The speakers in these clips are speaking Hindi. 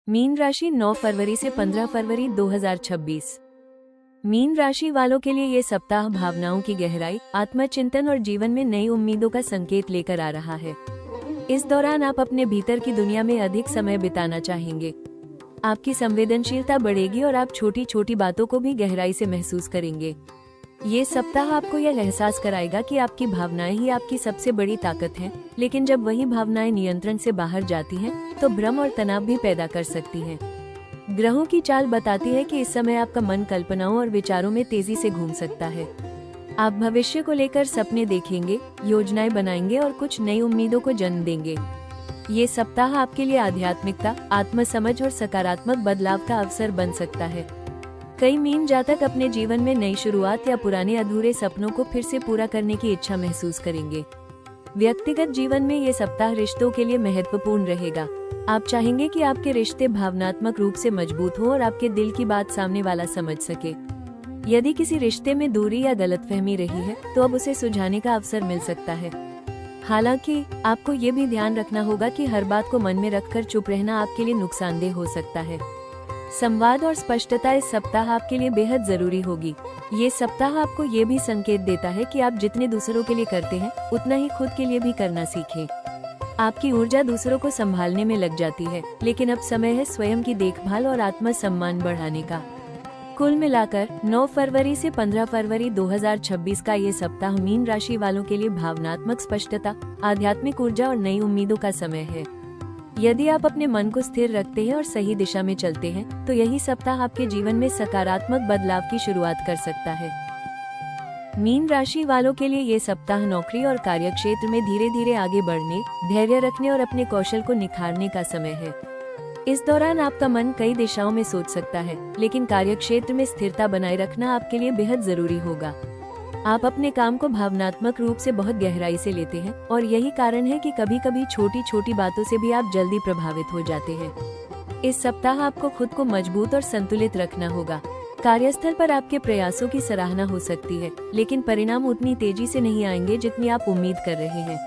मीन राशि 9 फरवरी से 15 फरवरी 2026। मीन राशि वालों के लिए ये सप्ताह भावनाओं की गहराई, आत्मचिंतन और जीवन में नई उम्मीदों का संकेत लेकर आ रहा है। इस दौरान आप अपने भीतर की दुनिया में अधिक समय बिताना चाहेंगे। आपकी संवेदनशीलता बढ़ेगी और आप छोटी छोटी बातों को भी गहराई से महसूस करेंगे। ये सप्ताह आपको यह एहसास कराएगा कि आपकी भावनाएं ही आपकी सबसे बड़ी ताकत हैं, लेकिन जब वही भावनाएं नियंत्रण से बाहर जाती हैं, तो भ्रम और तनाव भी पैदा कर सकती हैं। ग्रहों की चाल बताती है कि इस समय आपका मन कल्पनाओं और विचारों में तेजी से घूम सकता है। आप भविष्य को लेकर सपने देखेंगे, योजनाएं बनाएंगे और कुछ नई उम्मीदों को जन्म देंगे। ये सप्ताह आपके लिए आध्यात्मिकता, आत्मसमझ और सकारात्मक बदलाव का अवसर बन सकता है। कई मीन जातक अपने जीवन में नई शुरुआत या पुराने अधूरे सपनों को फिर से पूरा करने की इच्छा महसूस करेंगे। व्यक्तिगत जीवन में ये सप्ताह रिश्तों के लिए महत्वपूर्ण रहेगा। आप चाहेंगे कि आपके रिश्ते भावनात्मक रूप से मजबूत हों और आपके दिल की बात सामने वाला समझ सके। यदि किसी रिश्ते में दूरी या गलतफहमी रही है, तो अब उसे सुलझाने का अवसर मिल सकता है। हालांकि आपको ये भी ध्यान रखना होगा कि हर बात को मन में रखकर चुप रहना आपके लिए नुकसानदेह हो सकता है। संवाद और स्पष्टता इस सप्ताह आपके लिए बेहद जरूरी होगी। ये सप्ताह आपको ये भी संकेत देता है कि आप जितने दूसरों के लिए करते हैं, उतना ही खुद के लिए भी करना सीखें। आपकी ऊर्जा दूसरों को संभालने में लग जाती है, लेकिन अब समय है स्वयं की देखभाल और आत्मसम्मान बढ़ाने का। कुल मिलाकर 9 फरवरी से 15 फरवरी 2026 का ये सप्ताह मीन राशि वालों के लिए भावनात्मक स्पष्टता, आध्यात्मिक ऊर्जा और नई उम्मीदों का समय है। यदि आप अपने मन को स्थिर रखते हैं और सही दिशा में चलते हैं, तो यही सप्ताह आपके जीवन में सकारात्मक बदलाव की शुरुआत कर सकता है। मीन राशि वालों के लिए ये सप्ताह नौकरी और कार्यक्षेत्र में धीरे धीरे आगे बढ़ने, धैर्य रखने और अपने कौशल को निखारने का समय है। इस दौरान आपका मन कई दिशाओं में सोच सकता है, लेकिन कार्यक्षेत्र में स्थिरता बनाए रखना आपके लिए बेहद जरूरी होगा। आप अपने काम को भावनात्मक रूप से बहुत गहराई से लेते हैं और यही कारण है कि कभी कभी छोटी छोटी बातों से भी आप जल्दी प्रभावित हो जाते हैं। इस सप्ताह आपको खुद को मजबूत और संतुलित रखना होगा। कार्यस्थल पर आपके प्रयासों की सराहना हो सकती है, लेकिन परिणाम उतनी तेजी से नहीं आएंगे जितनी आप उम्मीद कर रहे हैं।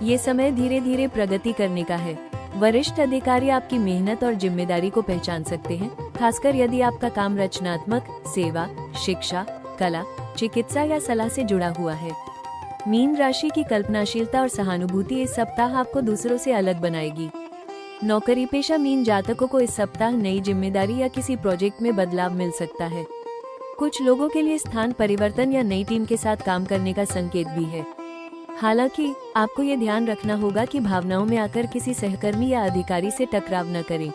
ये समय धीरे धीरे प्रगति करने का है। वरिष्ठ अधिकारी आपकी मेहनत और जिम्मेदारी को पहचान सकते हैं, खासकर यदि आपका काम रचनात्मक, सेवा, शिक्षा, कला, चिकित्सा या सलाह से जुड़ा हुआ है। मीन राशि की कल्पनाशीलता और सहानुभूति इस सप्ताह आपको दूसरों से अलग बनाएगी। नौकरी पेशा मीन जातकों को इस सप्ताह नई जिम्मेदारी या किसी प्रोजेक्ट में बदलाव मिल सकता है। कुछ लोगों के लिए स्थान परिवर्तन या नई टीम के साथ काम करने का संकेत भी है। हालांकि आपको ये ध्यान रखना होगा कि भावनाओं में आकर किसी सहकर्मी या अधिकारी से टकराव न करें।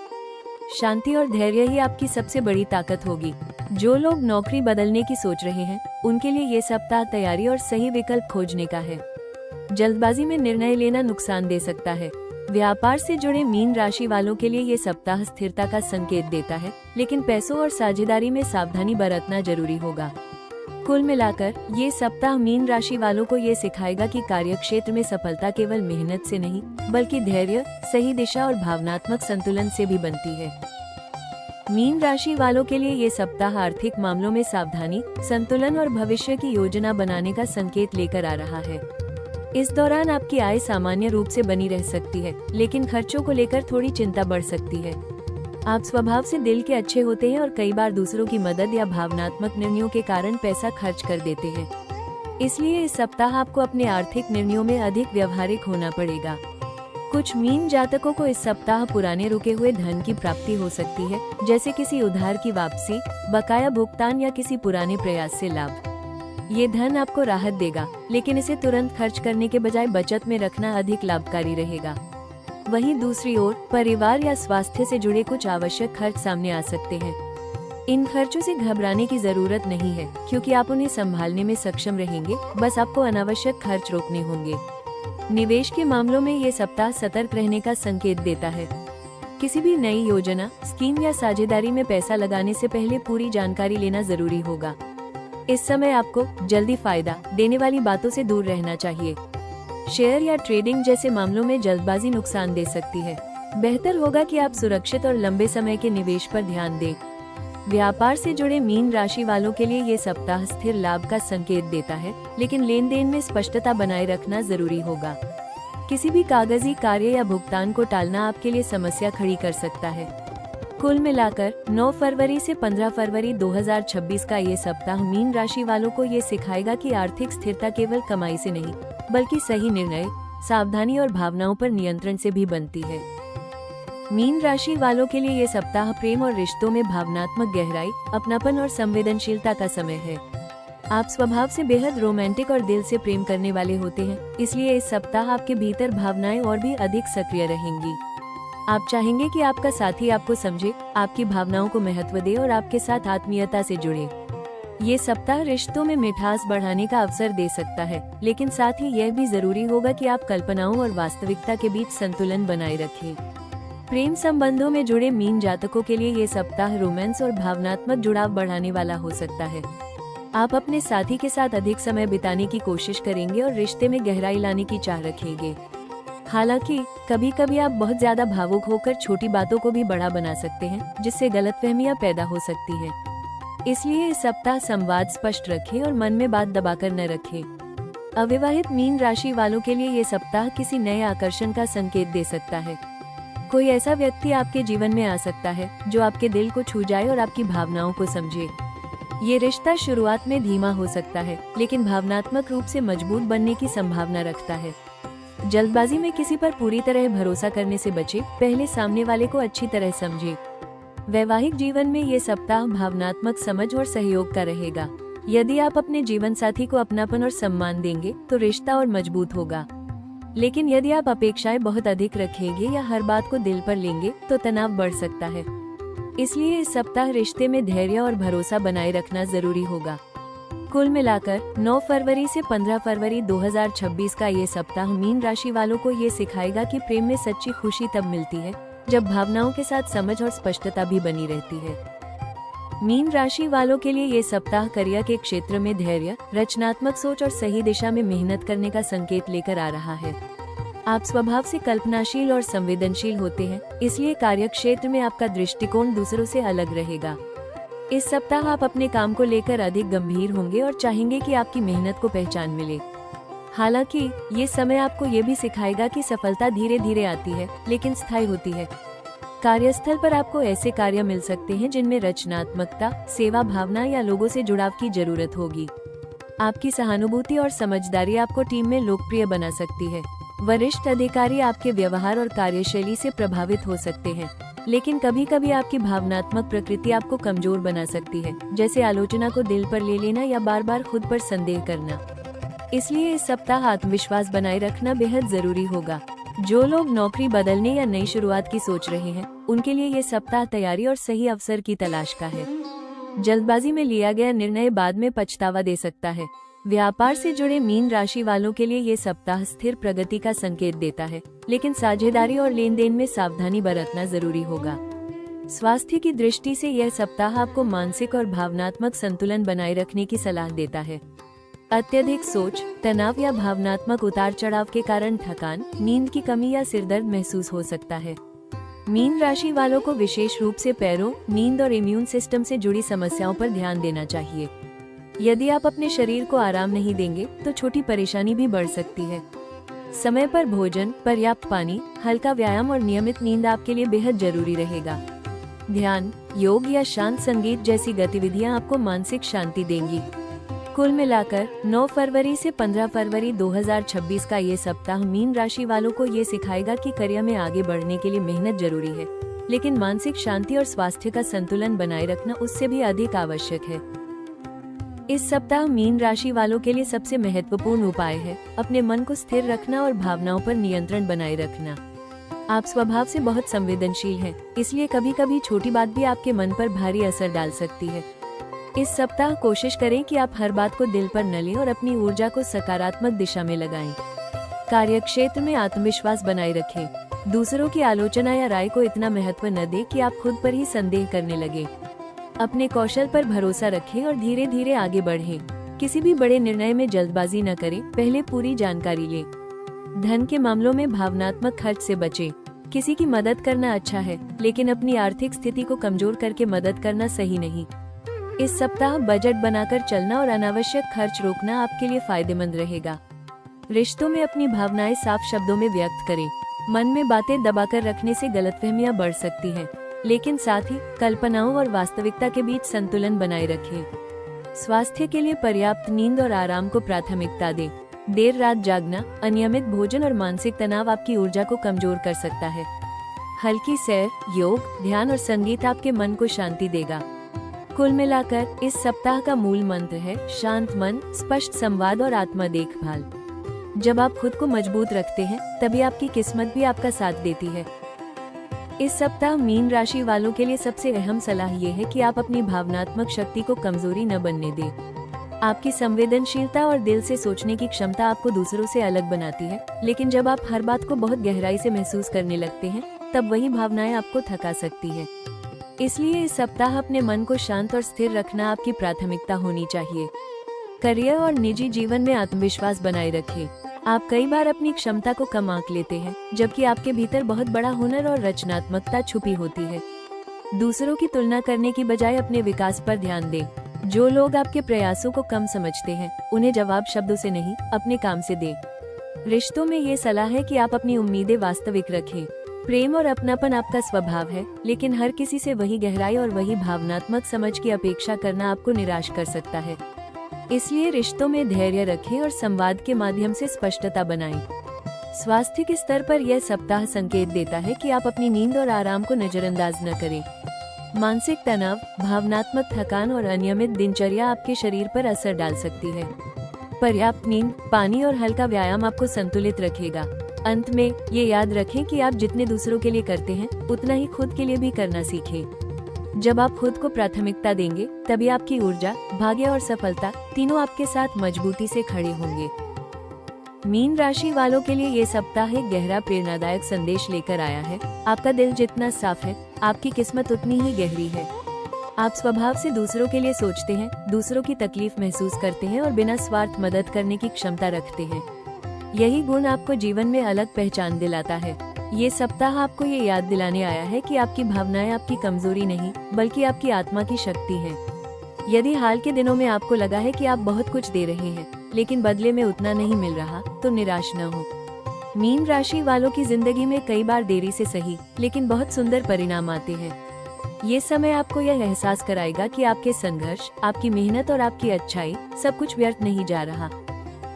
शांति और धैर्य ही आपकी सबसे बड़ी ताकत होगी। जो लोग नौकरी बदलने की सोच रहे हैं, उनके लिए ये सप्ताह तैयारी और सही विकल्प खोजने का है। जल्दबाजी में निर्णय लेना नुकसान दे सकता है। व्यापार से जुड़े मीन राशि वालों के लिए ये सप्ताह स्थिरता का संकेत देता है, लेकिन पैसों और साझेदारी में सावधानी बरतना जरूरी होगा। कुल मिलाकर ये सप्ताह मीन राशि वालों को ये सिखाएगा कि कार्यक्षेत्र में सफलता केवल मेहनत से नहीं, बल्कि धैर्य, सही दिशा और भावनात्मक संतुलन से भी बनती है। मीन राशि वालों के लिए ये सप्ताह आर्थिक मामलों में सावधानी, संतुलन और भविष्य की योजना बनाने का संकेत लेकर आ रहा है। इस दौरान आपकी आय सामान्य रूप से बनी रह सकती है, लेकिन खर्चों को लेकर थोड़ी चिंता बढ़ सकती है। आप स्वभाव से दिल के अच्छे होते हैं और कई बार दूसरों की मदद या भावनात्मक निर्णयों के कारण पैसा खर्च कर देते हैं। इसलिए इस सप्ताह आपको अपने आर्थिक निर्णयों में अधिक व्यवहारिक होना पड़ेगा। कुछ मीन जातकों को इस सप्ताह पुराने रुके हुए धन की प्राप्ति हो सकती है, जैसे किसी उधार की वापसी, बकाया भुगतान या किसी पुराने प्रयास से लाभ। ये धन आपको राहत देगा, लेकिन इसे तुरंत खर्च करने के बजाय बचत में रखना अधिक लाभकारी रहेगा। वहीं दूसरी ओर परिवार या स्वास्थ्य से जुड़े कुछ आवश्यक खर्च सामने आ सकते हैं। इन खर्चों से घबराने की जरूरत नहीं है, क्योंकि आप उन्हें संभालने में सक्षम रहेंगे। बस आपको अनावश्यक खर्च रोकने होंगे। निवेश के मामलों में ये सप्ताह सतर्क रहने का संकेत देता है। किसी भी नई योजना, स्कीम या साझेदारी में पैसा लगाने से पहले पूरी जानकारी लेना जरूरी होगा। इस समय आपको जल्दी फायदा देने वाली बातों से दूर रहना चाहिए। शेयर या ट्रेडिंग जैसे मामलों में जल्दबाजी नुकसान दे सकती है। बेहतर होगा कि आप सुरक्षित और लंबे समय के निवेश पर ध्यान दें। व्यापार से जुड़े मीन राशि वालों के लिए ये सप्ताह स्थिर लाभ का संकेत देता है, लेकिन लेन देन में स्पष्टता बनाए रखना जरूरी होगा। किसी भी कागजी कार्य या भुगतान को टालना आपके लिए समस्या खड़ी कर सकता है। कुल मिलाकर 9 फरवरी से 15 फरवरी 2026 का ये सप्ताह मीन राशि वालों को ये सिखाएगा कि आर्थिक स्थिरता केवल कमाई से नहीं, बल्कि सही निर्णय, सावधानी और भावनाओं पर नियंत्रण से भी बनती है। मीन राशि वालों के लिए ये सप्ताह प्रेम और रिश्तों में भावनात्मक गहराई, अपनापन और संवेदनशीलता का समय है। आप स्वभाव से बेहद रोमांटिक और दिल से प्रेम करने वाले होते हैं, इसलिए इस सप्ताह आपके भीतर भावनाएं और भी अधिक सक्रिय रहेंगी। आप चाहेंगे कि आपका साथी आपको समझे, आपकी भावनाओं को महत्व दे और आपके साथ आत्मीयता से जुड़े। ये सप्ताह रिश्तों में मिठास बढ़ाने का अवसर दे सकता है, लेकिन साथ ही यह भी जरूरी होगा कि आप कल्पनाओं और वास्तविकता के बीच संतुलन बनाए रखें। प्रेम संबंधों में जुड़े मीन जातकों के लिए ये सप्ताह रोमांस और भावनात्मक जुड़ाव बढ़ाने वाला हो सकता है। आप अपने साथी के साथ अधिक समय बिताने की कोशिश करेंगे और रिश्ते में गहराई लाने की चाह रखेंगे। हालांकि कभी कभी आप बहुत ज्यादा भावुक होकर छोटी बातों को भी बड़ा बना सकते हैं, जिससे गलतफहमियां पैदा हो सकती हैं। इसलिए इस सप्ताह संवाद स्पष्ट रखें और मन में बात दबाकर न रखें। अविवाहित मीन राशि वालों के लिए ये सप्ताह किसी नए आकर्षण का संकेत दे सकता है। कोई ऐसा व्यक्ति आपके जीवन में आ सकता है जो आपके दिल को छू जाए और आपकी भावनाओं को समझे। ये रिश्ता शुरुआत में धीमा हो सकता है, लेकिन भावनात्मक रूप से मजबूत बनने की संभावना रखता है। जल्दबाजी में किसी पर पूरी तरह भरोसा करने से बचे, पहले सामने वाले को अच्छी तरह समझे। वैवाहिक जीवन में ये सप्ताह भावनात्मक समझ और सहयोग का रहेगा। यदि आप अपने जीवन साथी को अपनापन और सम्मान देंगे तो रिश्ता और मजबूत होगा। लेकिन यदि आप अपेक्षाएं बहुत अधिक रखेंगे या हर बात को दिल पर लेंगे तो तनाव बढ़ सकता है। इसलिए इस सप्ताह रिश्ते में धैर्य और भरोसा बनाए रखना जरूरी होगा। कुल मिलाकर 9 फरवरी से 15 फरवरी 2026 का ये सप्ताह मीन राशि वालों को ये सिखाएगा कि प्रेम में सच्ची खुशी तब मिलती है जब भावनाओं के साथ समझ और स्पष्टता भी बनी रहती है। मीन राशि वालों के लिए ये सप्ताह करियर के क्षेत्र में धैर्य, रचनात्मक सोच और सही दिशा में मेहनत करने का संकेत लेकर आ रहा है। आप स्वभाव से कल्पनाशील और संवेदनशील होते हैं, इसलिए कार्य क्षेत्र में आपका दृष्टिकोण दूसरों से अलग रहेगा। इस सप्ताह आप अपने काम को लेकर अधिक गंभीर होंगे और चाहेंगे कि आपकी मेहनत को पहचान मिले। हालांकि ये समय आपको ये भी सिखाएगा कि सफलता धीरे धीरे आती है, लेकिन स्थायी होती है। कार्यस्थल पर आपको ऐसे कार्य मिल सकते हैं जिनमें रचनात्मकता, सेवा भावना या लोगों से जुड़ाव की जरूरत होगी। आपकी सहानुभूति और समझदारी आपको टीम में लोकप्रिय बना सकती है। वरिष्ठ अधिकारी आपके व्यवहार और कार्यशैली से प्रभावित हो सकते हैं, लेकिन कभी कभी आपकी भावनात्मक प्रकृति आपको कमजोर बना सकती है, जैसे आलोचना को दिल पर ले लेना या बार बार खुद पर संदेह करना। इसलिए इस सप्ताह आत्मविश्वास बनाए रखना बेहद जरूरी होगा। जो लोग नौकरी बदलने या नई शुरुआत की सोच रहे हैं, उनके लिए ये सप्ताह तैयारी और सही अवसर की तलाश का है। जल्दबाजी में लिया गया निर्णय बाद में पछतावा दे सकता है। व्यापार से जुड़े मीन राशि वालों के लिए ये सप्ताह स्थिर प्रगति का संकेत देता है, लेकिन साझेदारी और लेन देन में सावधानी बरतना जरूरी होगा। स्वास्थ्य की दृष्टि से यह सप्ताह आपको मानसिक और भावनात्मक संतुलन बनाए रखने की सलाह देता है। अत्यधिक सोच, तनाव या भावनात्मक उतार चढ़ाव के कारण थकान, नींद की कमी या सिरदर्द महसूस हो सकता है। मीन राशि वालों को विशेष रूप से पैरों, नींद और इम्यून सिस्टम से जुड़ी समस्याओं पर ध्यान देना चाहिए। यदि आप अपने शरीर को आराम नहीं देंगे तो छोटी परेशानी भी बढ़ सकती है। समय पर भोजन, पर्याप्त पानी, हल्का व्यायाम और नियमित नींद आपके लिए बेहद जरूरी रहेगा। ध्यान, योग या शांत संगीत जैसी गतिविधियां आपको मानसिक शांति देंगी। कुल मिलाकर 9 फरवरी से 15 फरवरी 2026 का ये सप्ताह मीन राशि वालों को ये सिखाएगा कि करियर में आगे बढ़ने के लिए मेहनत जरूरी है, लेकिन मानसिक शांति और स्वास्थ्य का संतुलन बनाए रखना उससे भी अधिक आवश्यक है। इस सप्ताह मीन राशि वालों के लिए सबसे महत्वपूर्ण उपाय है अपने मन को स्थिर रखना और भावनाओं पर नियंत्रण बनाए रखना। आप स्वभाव से बहुत संवेदनशील हैं, इसलिए कभी कभी छोटी बात भी आपके मन पर भारी असर डाल सकती है। इस सप्ताह कोशिश करें कि आप हर बात को दिल पर न लें और अपनी ऊर्जा को सकारात्मक दिशा में लगाएं। कार्यक्षेत्र में आत्मविश्वास बनाए रखें। दूसरों की आलोचना या राय को इतना महत्व न दें कि आप खुद पर ही संदेह करने लगे। अपने कौशल पर भरोसा रखें और धीरे धीरे आगे बढ़ें। किसी भी बड़े निर्णय में जल्दबाजी न करें, पहले पूरी जानकारी लें। धन के मामलों में भावनात्मक खर्च से बचें। किसी की मदद करना अच्छा है, लेकिन अपनी आर्थिक स्थिति को कमजोर करके मदद करना सही नहीं। इस सप्ताह बजट बनाकर चलना और अनावश्यक खर्च रोकना आपके लिए फायदेमंद रहेगा। रिश्तों में अपनी भावनाएं साफ शब्दों में व्यक्त करें। मन में बातें दबाकर रखने से गलतफहमियां बढ़ सकती हैं, लेकिन साथ ही कल्पनाओं और वास्तविकता के बीच संतुलन बनाए रखें। स्वास्थ्य के लिए पर्याप्त नींद और आराम को प्राथमिकता दें। देर रात जागना, अनियमित भोजन और मानसिक तनाव आपकी ऊर्जा को कमजोर कर सकता है। हल्की सैर, योग, ध्यान और संगीत आपके मन को शांति देगा। कुल मिलाकर इस सप्ताह का मूल मंत्र है शांत मन, स्पष्ट संवाद और आत्मा देखभाल। जब आप खुद को मजबूत रखते हैं तभी आपकी किस्मत भी आपका साथ देती है। इस सप्ताह मीन राशि वालों के लिए सबसे अहम सलाह ये है कि आप अपनी भावनात्मक शक्ति को कमजोरी न बनने दें। आपकी संवेदनशीलता और दिल से सोचने की क्षमता आपको दूसरों से अलग बनाती है, लेकिन जब आप हर बात को बहुत गहराई से महसूस करने लगते हैं तब वही भावनाएं आपको थका सकती है। इसलिए इस सप्ताह अपने मन को शांत और स्थिर रखना आपकी प्राथमिकता होनी चाहिए। करियर और निजी जीवन में आत्मविश्वास बनाए रखें। आप कई बार अपनी क्षमता को कम आंक लेते हैं, जबकि आपके भीतर बहुत बड़ा हुनर और रचनात्मकता छुपी होती है। दूसरों की तुलना करने की बजाय अपने विकास पर ध्यान दें। जो लोग आपके प्रयासों को कम समझते हैं, उन्हें जवाब शब्दों से नहीं, अपने काम से दें। रिश्तों में ये सलाह है कि आप अपनी उम्मीदें वास्तविक रखें। प्रेम और अपनापन आपका स्वभाव है, लेकिन हर किसी से वही गहराई और वही भावनात्मक समझ की अपेक्षा करना आपको निराश कर सकता है। इसलिए रिश्तों में धैर्य रखें और संवाद के माध्यम से स्पष्टता बनाएं। स्वास्थ्य के स्तर पर यह सप्ताह संकेत देता है कि आप अपनी नींद और आराम को नजरअंदाज न करें। मानसिक तनाव, भावनात्मक थकान और अनियमित दिनचर्या आपके शरीर पर असर डाल सकती है। पर्याप्त नींद, पानी और हल्का व्यायाम आपको संतुलित रखेगा। अंत में ये याद रखें कि आप जितने दूसरों के लिए करते हैं, उतना ही खुद के लिए भी करना सीखें। जब आप खुद को प्राथमिकता देंगे, तभी आपकी ऊर्जा, भाग्य और सफलता तीनों आपके साथ मजबूती से खड़े होंगे। मीन राशि वालों के लिए ये सप्ताह एक गहरा प्रेरणादायक संदेश लेकर आया है। आपका दिल जितना साफ है, आपकी किस्मत उतनी ही गहरी है। आप स्वभाव से दूसरों के लिए सोचते हैं, दूसरों की तकलीफ महसूस करते हैं और बिना स्वार्थ मदद करने की क्षमता रखते हैं। यही गुण आपको जीवन में अलग पहचान दिलाता है। ये सप्ताह आपको ये याद दिलाने आया है कि आपकी भावनाएं आपकी कमजोरी नहीं, बल्कि आपकी आत्मा की शक्ति है। यदि हाल के दिनों में आपको लगा है कि आप बहुत कुछ दे रहे हैं, लेकिन बदले में उतना नहीं मिल रहा, तो निराश न हो। मीन राशि वालों की जिंदगी में कई बार देरी से सही, लेकिन बहुत सुंदर परिणाम आते हैं। ये समय आपको यह एहसास कराएगा कि आपके संघर्ष, आपकी मेहनत और आपकी अच्छाई सब कुछ व्यर्थ नहीं जा रहा।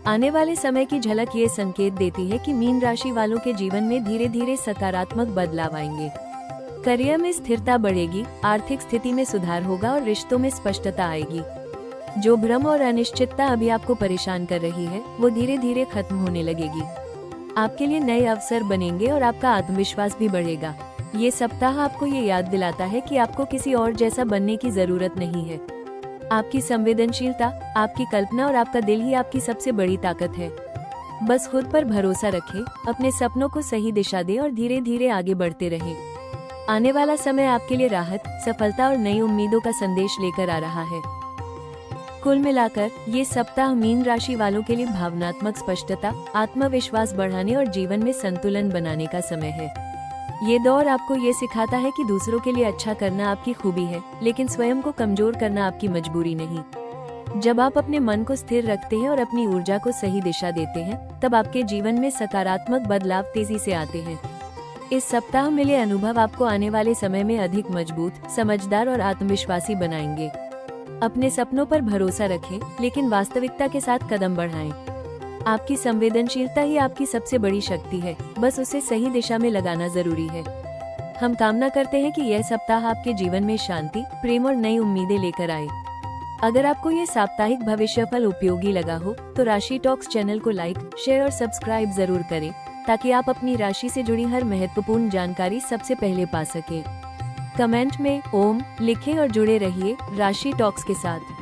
आने वाले समय की झलक ये संकेत देती है कि मीन राशि वालों के जीवन में धीरे धीरे सकारात्मक बदलाव आएंगे। करियर में स्थिरता बढ़ेगी, आर्थिक स्थिति में सुधार होगा और रिश्तों में स्पष्टता आएगी। जो भ्रम और अनिश्चितता अभी आपको परेशान कर रही है, वो धीरे धीरे खत्म होने लगेगी। आपके लिए नए अवसर बनेंगे और आपका आत्मविश्वास भी बढ़ेगा। ये सप्ताह आपको ये याद दिलाता है कि आपको किसी और जैसा बनने की जरूरत नहीं है। आपकी संवेदनशीलता, आपकी कल्पना और आपका दिल ही आपकी सबसे बड़ी ताकत है। बस खुद पर भरोसा रखें, अपने सपनों को सही दिशा दें और धीरे धीरे आगे बढ़ते रहें। आने वाला समय आपके लिए राहत, सफलता और नई उम्मीदों का संदेश लेकर आ रहा है। कुल मिलाकर ये सप्ताह मीन राशि वालों के लिए भावनात्मक स्पष्टता, आत्मविश्वास बढ़ाने और जीवन में संतुलन बनाने का समय है। ये दौर आपको ये सिखाता है कि दूसरों के लिए अच्छा करना आपकी खूबी है, लेकिन स्वयं को कमजोर करना आपकी मजबूरी नहीं। जब आप अपने मन को स्थिर रखते हैं और अपनी ऊर्जा को सही दिशा देते हैं, तब आपके जीवन में सकारात्मक बदलाव तेजी से आते हैं। इस सप्ताह मिले अनुभव आपको आने वाले समय में अधिक मजबूत, समझदार और आत्मविश्वासी बनाएंगे। अपने सपनों पर भरोसा रखें, लेकिन वास्तविकता के साथ कदम बढ़ाएं। आपकी संवेदनशीलता ही आपकी सबसे बड़ी शक्ति है, बस उसे सही दिशा में लगाना जरूरी है। हम कामना करते हैं कि यह सप्ताह आपके जीवन में शांति, प्रेम और नई उम्मीदें लेकर आए। अगर आपको ये साप्ताहिक भविष्यफल उपयोगी लगा हो, तो राशि टॉक्स चैनल को लाइक, शेयर और सब्सक्राइब जरूर करें, ताकि आप अपनी राशि से जुड़ी हर महत्वपूर्ण जानकारी सबसे पहले पा सकें। कमेंट में ओम लिखें और जुड़े रहिए राशि टॉक्स के साथ।